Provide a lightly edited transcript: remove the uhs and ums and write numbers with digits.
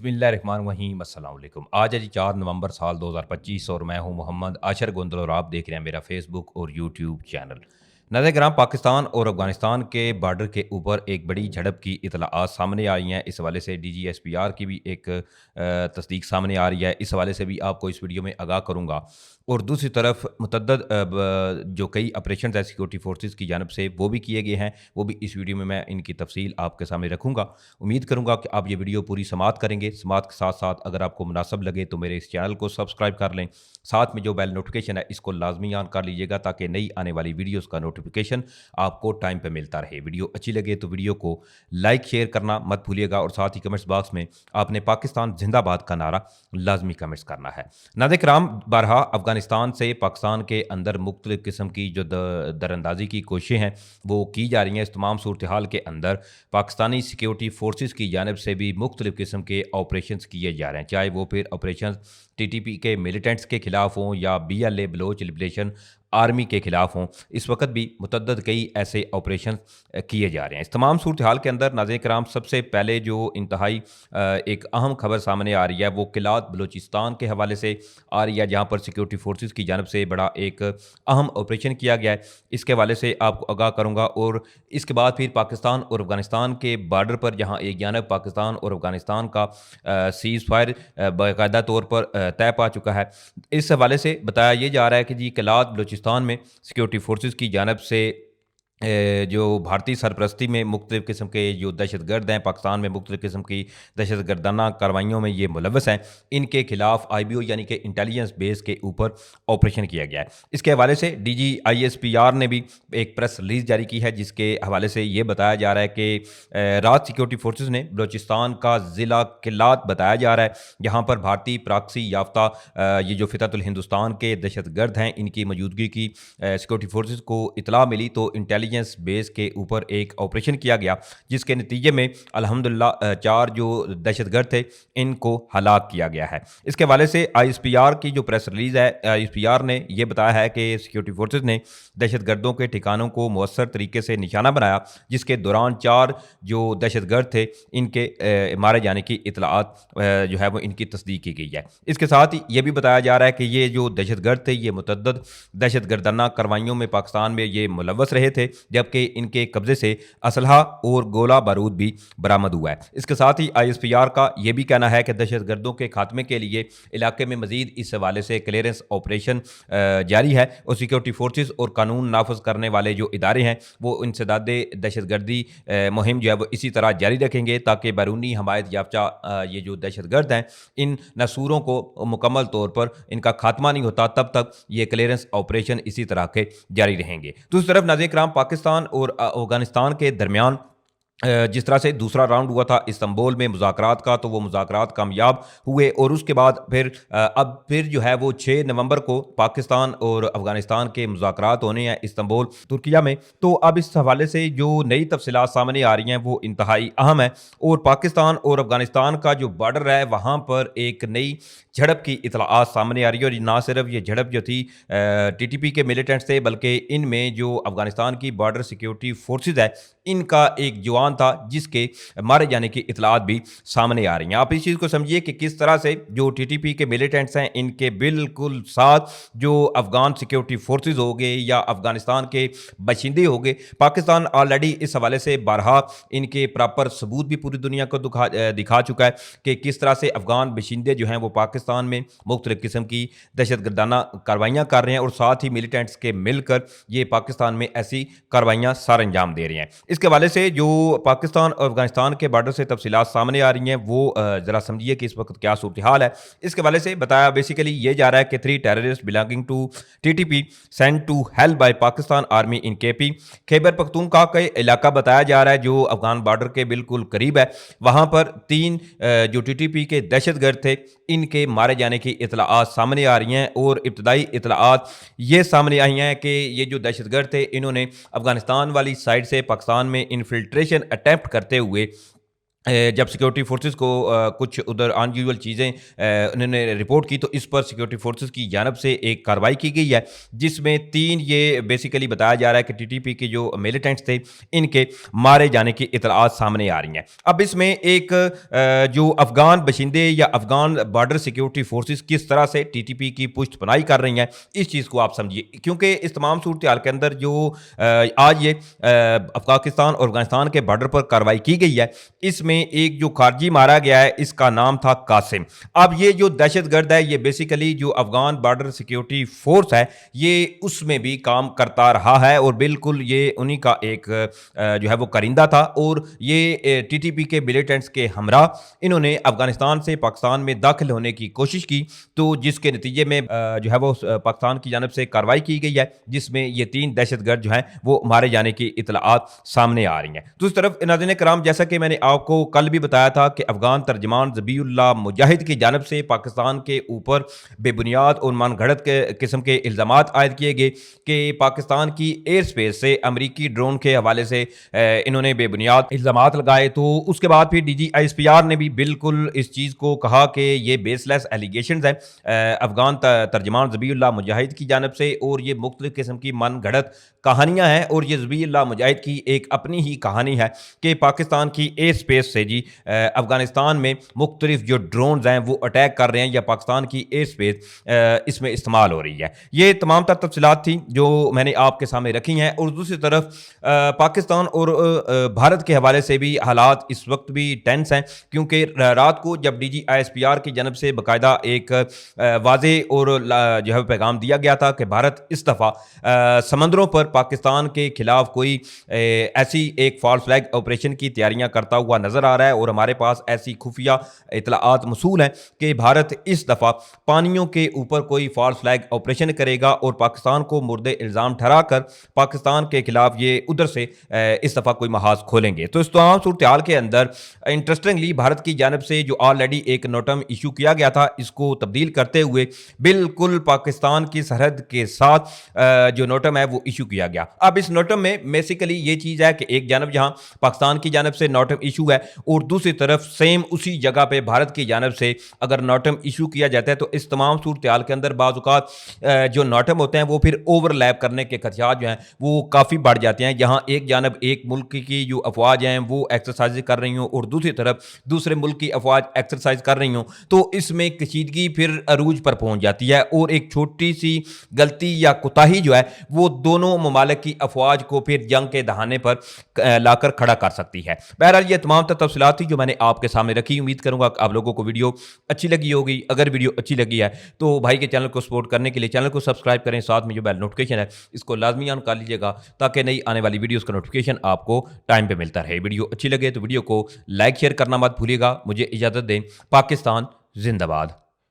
बिस्मिल्लाहिर्रहमानिर्रहीम अस्सलाम वालेकुम। आज है जी 4 नवंबर साल 2025 और मैं हूं मोहम्मद आशर गोंदल और आप देख रहे हैं मेरा फेसबुक और यूट्यूब चैनल। नाज़रीन किराम, पाकिस्तान और अफगानिस्तान के बॉर्डर के ऊपर एक बड़ी झड़प की इतलाआत सामने आई हैं। इस हवाले से DGSPR की भी एक तस्दीक सामने आ रही है। इस हवाले से भी आपको इस वीडियो में आगाह करूँगा। और दूसरी तरफ मुतअद्दद जो कई ऑपरेशन है सिक्योरिटी फोर्सेस की जानब से वो भी किए गए हैं, वो भी इस वीडियो में मैं इनकी तफसील आपके सामने रखूँगा। उम्मीद करूँगा कि आप ये वीडियो पूरी समाअत करेंगे। समाअत के साथ साथ अगर आपको मुनासिब लगे तो मेरे इस चैनल को सब्सक्राइब कर लें। साथ में जो बेल नोटिफिकेशन है इसको लाजमी ऑन कर लीजिएगा ताकि नई आने वाली वीडियोज़ का नोटिफिकेशन आपको टाइम पर मिलता रहे। वीडियो अच्छी लगे तो वीडियो को लाइक शेयर करना मत भूलिएगा और साथ ही कमेंट्स बॉक्स में आपने पाकिस्तान जिंदाबाद का नारा लाजमी कमेंट्स करना है। नाज़रीन किराम, बारहा अफगानिस्तान से पाकिस्तान के अंदर मुख्तलिफ़ किस्म की जो दरअंदाजी की कोशिशें हैं वो की जा रही हैं। इस तमाम सूरत हाल के अंदर पाकिस्तानी सिक्योरिटी फोर्सेस की जानब से भी मुख्तलिफ़ किस्म के ऑपरेशंस किए जा रहे हैं, चाहे वो फिर ऑपरेशन TTP के मिलिटेंट्स के खिलाफ हों या BLA बलोच लिबरेशन आर्मी के खिलाफ हों। इस वक्त भी मुतअद्दद कई ऐसे ऑपरेशन किए जा रहे हैं। इस तमाम सूरत हाल के अंदर नाज़रीन कराम, सबसे पहले जो इंतहाई एक अहम खबर सामने आ रही है वो किलात बलूचिस्तान के हवाले से आ रही है, जहाँ पर सिक्योरिटी फोर्सेस की जानब से बड़ा एक अहम ऑपरेशन किया गया है। इसके हवाले से आपको आगाह करूँगा। और इसके बाद फिर पाकिस्तान और अफगानिस्तान के बॉर्डर पर जहाँ एक जानब पाकिस्तान और अफगानिस्तान का सीज़ फायर बाकायदा तौर पर तय पा चुका है। इस हवाले से बताया ये जा रहा है कि जी किलात बलूचिस्तान में सिक्योरिटी फोर्सेस की जानब से जो भारतीय सरपरस्ती में मुख्तलिफ़ किस्म के जो दहशतगर्द हैं, पाकिस्तान में मुख्तलिफ़ किस्म की दहशतगर्दाना कार्रवाइयों में ये मुलव्वस हैं, इनके खिलाफ IBO यानी कि इंटेलिजेंस बेस के ऊपर ऑपरेशन किया गया है। इसके हवाले से DGISPR ने भी एक प्रेस रिलीज़ जारी की है, जिसके हवाले से ये बताया जा रहा है कि रात सिक्योरिटी फोर्सेस ने बलूचिस्तान का ज़िला किलात बताया जा रहा है, जहाँ पर भारतीय प्राक्सी याफ्ता ये जो फितरतुल हिंदुस्तान के दहशतगर्द हैं इनकी मौजूदगी की सिक्योरिटी फोर्सेस को इतला मिली तो इंटेलिजेंस बेस के ऊपर एक ऑपरेशन किया गया, जिसके नतीजे में अल्हम्दुलिल्लाह 4 जो दहशतगर्द थे इनको हलाक किया गया है। इसके हवाले से ISPR की जो प्रेस रिलीज़ है, ISPR ने यह बताया है कि सिक्योरिटी फोर्सेस ने दहशतगर्दों के ठिकानों को मौसर तरीके से निशाना बनाया, जिसके दौरान 4 जो दहशतगर्द थे इनके मारे जाने की इतलात जो है वो इनकी तस्दीक की गई है। इसके साथ ही ये भी बताया जा रहा है कि ये जो दहशतगर्द थे ये मुतअद्दद दहशतगर्दाना कार्रवाइयों में पाकिस्तान में ये मुलव्वस रहे थे, जबकि इनके कब्जे से असलहा और गोला बारूद भी बरामद हुआ है। इसके साथ ही ISPR का यह भी कहना है कि दहशतगर्दों के खात्मे के लिए इलाके में मजीद इस हवाले से क्लियरेंस ऑपरेशन जारी है और सिक्योरिटी फोर्सेस और कानून नाफज करने वाले जो इदारे हैं वो इंसदादे दहशतगर्दी मुहिम जो है वो इसी तरह जारी रखेंगे, ताकि बैरूनी हमायत याफ्ता ये जो दहशतगर्द हैं इन नसूरों को मुकम्मल तौर पर इनका खात्मा नहीं होता तब तक ये क्लियरेंस ऑपरेशन इसी तरह के जारी रहेंगे। दूसरी तरफ नाज़रीन किराम, पाकिस्तान और अफगानिस्तान के दरमियान जिस तरह से दूसरा राउंड हुआ था इस्तांबुल में मुज़ाकरात का, तो वो मुज़ाकरात कामयाब हुए और उसके बाद फिर अब फिर जो है वो 6 नवंबर को पाकिस्तान और अफगानिस्तान के मुज़ाकरात होने हैं इस्तांबुल तुर्किया में। तो अब इस हवाले से जो नई तफसीलात सामने आ रही हैं वो इंतहाई अहम है और पाकिस्तान और अफगानिस्तान का जो बॉर्डर है वहाँ पर एक नई झड़प की इतलाआत सामने आ रही है। और ना सिर्फ ये झड़प जो थी TTP के मिलिटेंट्स थे, बल्कि इनमें जो अफगानिस्तान की बॉर्डर सिक्योरिटी फोर्सेज है इनका एक जवान था जिसके मारे जाने की इतलात भी सामने आ रही हैं। आप इस चीज़ को समझिए कि किस तरह से जो TTP के मिलिटेंट्स हैं इनके बिल्कुल साथ जो अफगान सिक्योरिटी फोर्सेज हो गए या अफगानिस्तान के बशिंदे हो गए, पाकिस्तान ऑलरेडी इस हवाले से बारहा इनके प्रॉपर सबूत भी पूरी दुनिया को दिखा चुका है कि किस तरह से अफगान बशिंदे जो हैं वो पाकिस्तान में मुख्तलिफ़ किस्म की दहशतगर्दाना कार्रवाइयाँ कर रहे हैं और साथ ही मिलिटेंट्स के मिलकर ये पाकिस्तान में ऐसी कार्रवाइयाँ सर अंजाम दे रहे हैं। इसके हवाले से जो पाकिस्तान और अफगानिस्तान के बॉर्डर से तफसीलात सामने आ रही हैं वो ज़रा समझिए कि इस वक्त क्या सूरत हाल है। इसके हवाले से बताया बेसिकली ये जा रहा है कि 3 terrorist belonging to TTP sent to hell by Pakistan army in KP Khyber Pakhtunkhwa का इलाका बताया जा रहा है जो अफगान बॉर्डर के बिल्कुल करीब है। वहाँ पर 3 जो TTP के दहशतगर्द थे इनके मारे जाने की इतलाआत सामने आ रही हैं और इब्तदाई इतलाआत ये सामने आई हैं कि ये जो दहशतगर्द थे इन्होंने अफगानिस्तान वाली साइड से पाकिस्तान में इन्फिल्ट्रेशन अटैम्प्ट करते हुए جب سیکورٹی فورسز کو کچھ ادھر ان یوزول چیزیں انہوں نے رپورٹ کی تو اس پر سیکورٹی فورسز کی جانب سے ایک کارروائی کی گئی ہے، جس میں 3 یہ بیسیکلی بتایا جا رہا ہے کہ ٹی ٹی پی کے جو ملیٹنٹس تھے ان کے مارے جانے کی اطلاعات سامنے آ رہی ہیں۔ اب اس میں ایک جو افغان باشندے یا افغان بارڈر سیکورٹی فورسز کس طرح سے ٹی ٹی پی کی پشت پناہی کر رہی ہیں، اس چیز کو آپ سمجھیے، کیونکہ اس تمام صورتحال کے اندر جو آج یہ پاکستان اور افغانستان کے بارڈر پر کارروائی کی گئی ہے، اس میں ایک جو خارجی مارا گیا ہے اس کا نام تھا قاسم۔ اب یہ جو دہشت گرد ہے یہ بیسیکلی جو افغان بارڈر سیکیورٹی فورس ہے یہ اس میں بھی کام کرتا رہا ہے، اور بالکل یہ انہی کا ایک جو ہے وہ کرندہ تھا، اور یہ ٹی ٹی پی کے ملیٹنٹس کے ہمراہ انہوں نے افغانستان سے پاکستان میں داخل ہونے کی کوشش کی، تو جس کے نتیجے میں جو ہے وہ پاکستان کی جانب سے کارروائی کی گئی ہے، جس میں یہ 3 دہشت گرد جو ہیں وہ مارے جانے کی اطلاعات سامنے آ رہی ہیں۔ دوسری طرف ناظرین کرام، جیسا کہ میں نے آپ کو کل بھی بتایا تھا کہ افغان ترجمان ذبیح اللہ مجاہد کی جانب سے پاکستان کے اوپر بے بنیاد اور من گھڑت کے قسم کے الزامات عائد کیے گئے کہ پاکستان کی ایئر سپیس سے امریکی ڈرون کے حوالے سے انہوں نے بے بنیاد الزامات لگائے، تو اس کے بعد پھر D G I S P R نے بھی بالکل اس چیز کو کہا کہ یہ بیس لیس ایلیگیشنز ہیں افغان ترجمان ذبیح اللہ مجاہد کی جانب سے، اور یہ مختلف قسم کی من گھڑت کہانیاں ہیں، اور یہ ذبیح اللہ مجاہد کی ایک اپنی ہی کہانی ہے کہ پاکستان کی ایئر سپیس سے افغانستان میں مختلف جو ڈرونز ہیں وہ اٹیک کر رہے ہیں، یا پاکستان کی ایئر سپیس اس میں استعمال ہو رہی ہے۔ یہ تمام تر تفصیلات تھیں جو میں نے آپ کے سامنے رکھی ہیں، اور دوسری طرف پاکستان اور بھارت کے حوالے سے بھی حالات اس وقت بھی ٹینس ہیں، کیونکہ رات کو جب D G I S P R کی جانب سے باقاعدہ ایک واضح اور جو ہے پیغام دیا گیا تھا کہ بھارت اس دفعہ سمندروں پر پاکستان کے خلاف کوئی ایسی ایک فالس فلیگ آپریشن کی تیاریاں کرتا ہوا نظر آ رہا ہے، اور ہمارے پاس ایسی خفیہ اطلاعات موصول ہیں کہ بھارت اس دفعہ پانیوں کے اوپر کوئی فالس فلیگ آپریشن کرے گا، اور پاکستان کو مورد الزام ٹھہرا کر پاکستان کے خلاف یہ ادھر سے اس دفعہ کوئی محاذ کھولیں گے۔ تو اس تمام صورتحال کے اندر انٹرسٹنگلی بھارت کی جانب سے جو آلریڈی ایک نوٹم ایشو کیا گیا تھا، اس کو تبدیل کرتے ہوئے بالکل پاکستان کی سرحد کے ساتھ جو نوٹم ہے وہ ایشو کیا گیا۔ اب اس نوٹم میں بیسیکلی یہ چیز ہے کہ ایک جانب جہاں پاکستان کی جانب سے نوٹم ایشو ہے، اور دوسری طرف سیم اسی جگہ پہ بھارت کی جانب سے اگر نوٹم ایشو کیا جاتا ہے، تو اس تمام صورتحال کے اندر بعض اوقات جو نوٹم ہوتے ہیں وہ پھر اوور لیپ کرنے کے خدشات جو ہیں وہ کافی بڑھ جاتے ہیں۔ یہاں ایک جانب ایک ملک کی جو افواج ہیں وہ ایکسرسائز کر رہی ہوں، اور دوسری طرف دوسرے ملک کی افواج ایکسرسائز کر رہی ہوں، تو اس میں کشیدگی پھر عروج پر پہنچ جاتی ہے، اور ایک چھوٹی سی غلطی یا کوتاہی جو ہے وہ دونوں ممالک کی افواج کو پھر جنگ کے دہانے پر لا کر کھڑا کر سکتی ہے۔ بہرحال یہ تمام تفصیلات تھی جو میں نے آپ کے سامنے رکھی، امید کروں گا کہ آپ لوگوں کو ویڈیو اچھی لگی ہوگی۔ اگر ویڈیو اچھی لگی ہے تو بھائی کے چینل کو سپورٹ کرنے کے لیے چینل کو سبسکرائب کریں، ساتھ میں جو بیل نوٹیفکیشن ہے اس کو لازمی آن کر لیجیے گا، تاکہ نئی آنے والی ویڈیوز کا نوٹیفکیشن آپ کو ٹائم پہ ملتا رہے۔ ویڈیو اچھی لگے تو ویڈیو کو لائک شیئر کرنا مت بھولیے گا۔ مجھے اجازت دیں، پاکستان زندہ باد۔